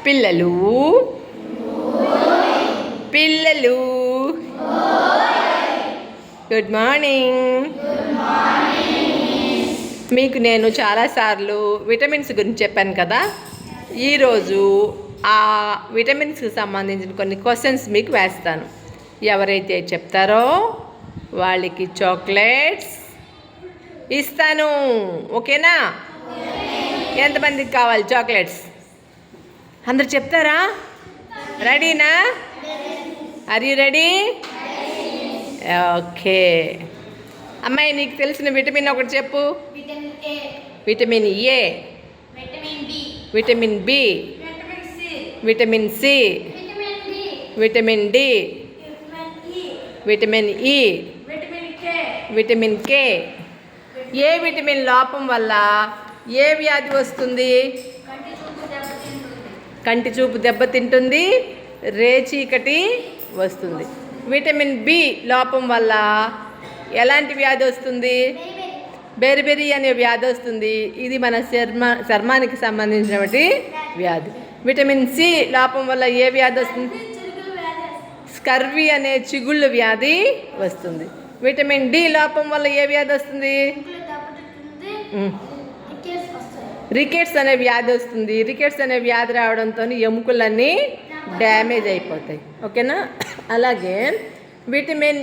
పిల్లలు పిల్లలు good morning. మీకు నేను చాలాసార్లు విటమిన్స్ గురించి చెప్పాను కదా. ఈరోజు ఆ విటమిన్స్కి సంబంధించిన కొన్ని క్వశ్చన్స్ మీకు వేస్తాను. ఎవరైతే చెప్తారో వాళ్ళకి చాక్లెట్స్ ఇస్తాను. ఓకేనా? ఎంతమందికి కావాలి చాక్లెట్స్? అందరు చెప్తారా? రెడీనా? Are you ready? ఓకే. అమ్మాయి, నీకు తెలిసిన విటమిన్ ఒకటి చెప్పు. Vitamin A, vitamin B, vitamin C, vitamin D, vitamin E, vitamin K. ఏ విటమిన్ లోపం వల్ల ఏ వ్యాధి వస్తుంది? కంటి చూపు దెబ్బతింటుంది, రేచీకటి వస్తుంది. విటమిన్ బి లోపం వల్ల ఎలాంటి వ్యాధి వస్తుంది? బెరిబెరి అనే వ్యాధి వస్తుంది. ఇది మన చర్మానికి సంబంధించినటువంటి వ్యాధి. విటమిన్ సి లోపం వల్ల ఏ వ్యాధి వస్తుంది? స్కర్వీ అనే చిగుళ్ళు వ్యాధి వస్తుంది. విటమిన్ డి లోపం వల్ల ఏ వ్యాధి వస్తుంది? రికెట్స్ అనే వ్యాధి వస్తుంది. రికెట్స్ అనే వ్యాధి రావడంతో ఎముకలన్నీ డ్యామేజ్ అయిపోతాయి. ఓకేనా? అలాగే విటమిన్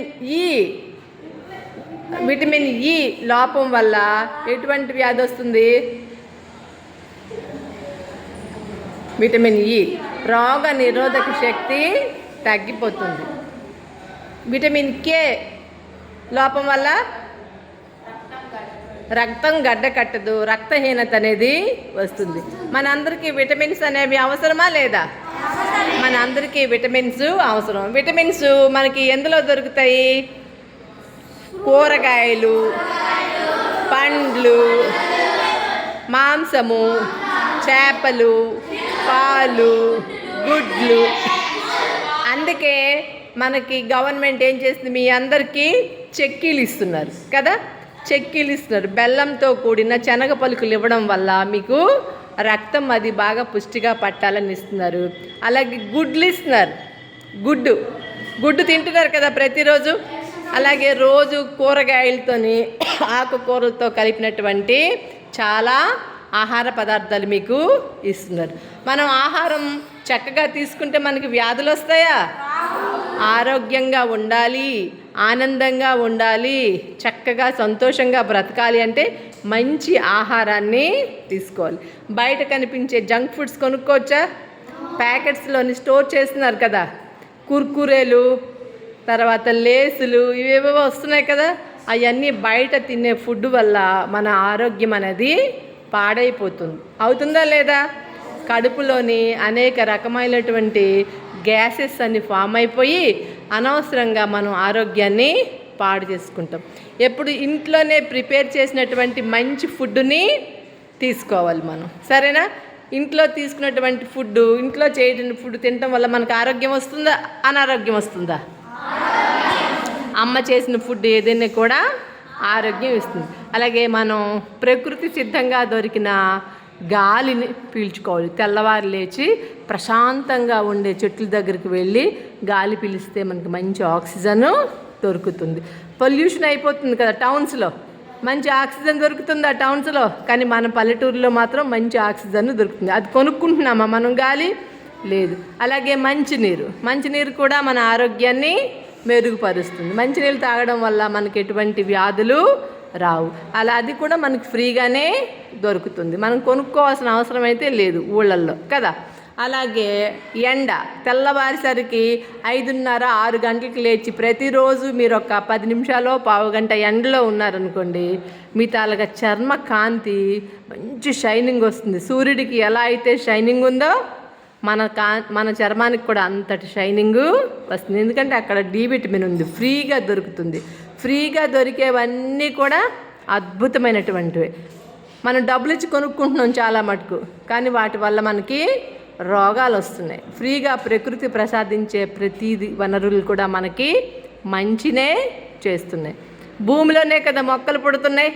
ఈ లోపం వల్ల ఎటువంటి వ్యాధి వస్తుంది? విటమిన్ ఈ రోగ నిరోధక శక్తి తగ్గిపోతుంది. విటమిన్ కే లోపం వల్ల రక్తం గడ్డ కట్టదు, రక్తహీనత అనేది వస్తుంది. మనందరికీ విటమిన్స్ అనేవి అవసరమా లేదా? మనందరికీ విటమిన్స్ అవసరం. విటమిన్స్ మనకి ఎందులో దొరుకుతాయి? కూరగాయలు, పండ్లు, మాంసము, చేపలు, పాలు, గుడ్లు. అందుకే మనకి గవర్నమెంట్ ఏం చేస్తుంది? మీ అందరికీ చెక్కీలు ఇస్తున్నారు కదా. చెక్కీలు ఇస్తున్నారు. బెల్లంతో కూడిన శనగ పలుకులు ఇవ్వడం వల్ల మీకు రక్తం అది బాగా పుష్టిగా పట్టాలని ఇస్తున్నారు. అలాగే గుడ్లు ఇస్తున్నారు. గుడ్డు తింటున్నారు కదా ప్రతిరోజు. అలాగే రోజు కూరగాయలతోని ఆకుకూరలతో కలిపినటువంటి చాలా ఆహార పదార్థాలు మీకు ఇస్తున్నారు. మనం ఆహారం చక్కగా తీసుకుంటే మనకి వ్యాధులు వస్తాయా? ఆరోగ్యంగా ఉండాలి, ఆనందంగా ఉండాలి, చక్కగా సంతోషంగా బ్రతకాలి అంటే మంచి ఆహారాన్ని తీసుకోవాలి. బయట కనిపించే జంక్ ఫుడ్స్ కొనుక్కోవచ్చా? ప్యాకెట్స్లోని స్టోర్ చేస్తున్నారు కదా. కుర్కురేలు, తర్వాత లేసులు, ఇవేవో వస్తున్నాయి కదా. అవన్నీ బయట తినే ఫుడ్ వల్ల మన ఆరోగ్యం అనేది పాడైపోతుంది. అవుతుందా లేదా? కడుపులోని అనేక రకమైనటువంటి గ్యాసెస్ అన్ని ఫామ్ అయిపోయి అనవసరంగా మనం ఆరోగ్యాన్ని పాడు చేసుకుంటాం. ఎప్పుడు ఇంట్లోనే ప్రిపేర్ చేసినటువంటి మంచి ఫుడ్ని తీసుకోవాలి మనం. సరేనా? ఇంట్లో తీసుకున్నటువంటి ఫుడ్, ఇంట్లో చేయడం ఫుడ్ తినటం వల్ల మనకు ఆరోగ్యం వస్తుందా, అనారోగ్యం వస్తుందా? అమ్మ చేసిన ఫుడ్ ఏదైనా కూడా ఆరోగ్యం ఇస్తుంది. అలాగే మనం ప్రకృతి సిద్ధంగా దొరికిన గాలిని పీల్చుకోవాలి. తెల్లవారు లేచి ప్రశాంతంగా ఉండే చెట్ల దగ్గరికి వెళ్ళి గాలి పీలిస్తే మనకి మంచి ఆక్సిజన్ దొరుకుతుంది. పొల్యూషన్ అయిపోతుంది కదా టౌన్స్లో. మంచి ఆక్సిజన్ దొరుకుతుంది ఆ టౌన్స్లో, కానీ మన పల్లెటూరులో మాత్రం మంచి ఆక్సిజన్ దొరుకుతుంది. అది కొనుక్కుంటున్నామా మనం? గాలి లేదు. అలాగే మంచినీరు కూడా మన ఆరోగ్యాన్ని మెరుగుపరుస్తుంది. మంచినీళ్ళు తాగడం వల్ల మనకి ఎటువంటి వ్యాధులు రావు. అలా అది కూడా మనకి ఫ్రీగానే దొరుకుతుంది. మనం కొనుక్కోవాల్సిన అవసరం అయితే లేదు ఊళ్ళల్లో కదా. అలాగే తెల్లవారేసరికి 5:30-6 గంటలకు లేచి ప్రతిరోజు మీరు ఒక 10 నిమిషాలు పావు గంట ఎండలో ఉన్నారనుకోండి, మీ తాలూకా చర్మ కాంతి మంచి షైనింగ్ వస్తుంది. సూర్యుడికి ఎలా అయితే షైనింగ్ ఉందో మన చర్మానికి కూడా అంతటి షైనింగ్ వస్తుంది. ఎందుకంటే అక్కడ డి విటమిన్ ఉంది, ఫ్రీగా దొరుకుతుంది. ఫ్రీగా దొరికేవన్నీ కూడా అద్భుతమైనటువంటివి. మనం డబ్బులు ఇచ్చి కొనుక్కుంటున్నాం చాలా మటుకు, కానీ వాటి వల్ల మనకి రోగాలు వస్తున్నాయి. ఫ్రీగా ప్రకృతి ప్రసాదించే ప్రతి వనరులు కూడా మనకి మంచినే చేస్తున్నాయి. భూమిలోనే కదా మొక్కలు పుడుతున్నాయి,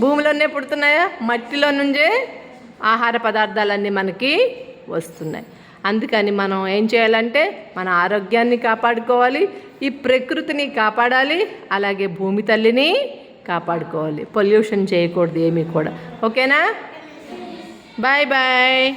భూమిలోనే పుడుతున్నాయా? మట్టిలో నుంచే ఆహార పదార్థాలన్నీ మనకి వస్తున్నాయి. అందుకని మనం ఏం చేయాలంటే మన ఆరోగ్యాన్ని కాపాడుకోవాలి, ఈ ప్రకృతిని కాపాడాలి, అలాగే భూమి తల్లిని కాపాడుకోవాలి. పొల్యూషన్ చేయకూడదు ఏమీ కూడా. ఓకేనా? Bye bye.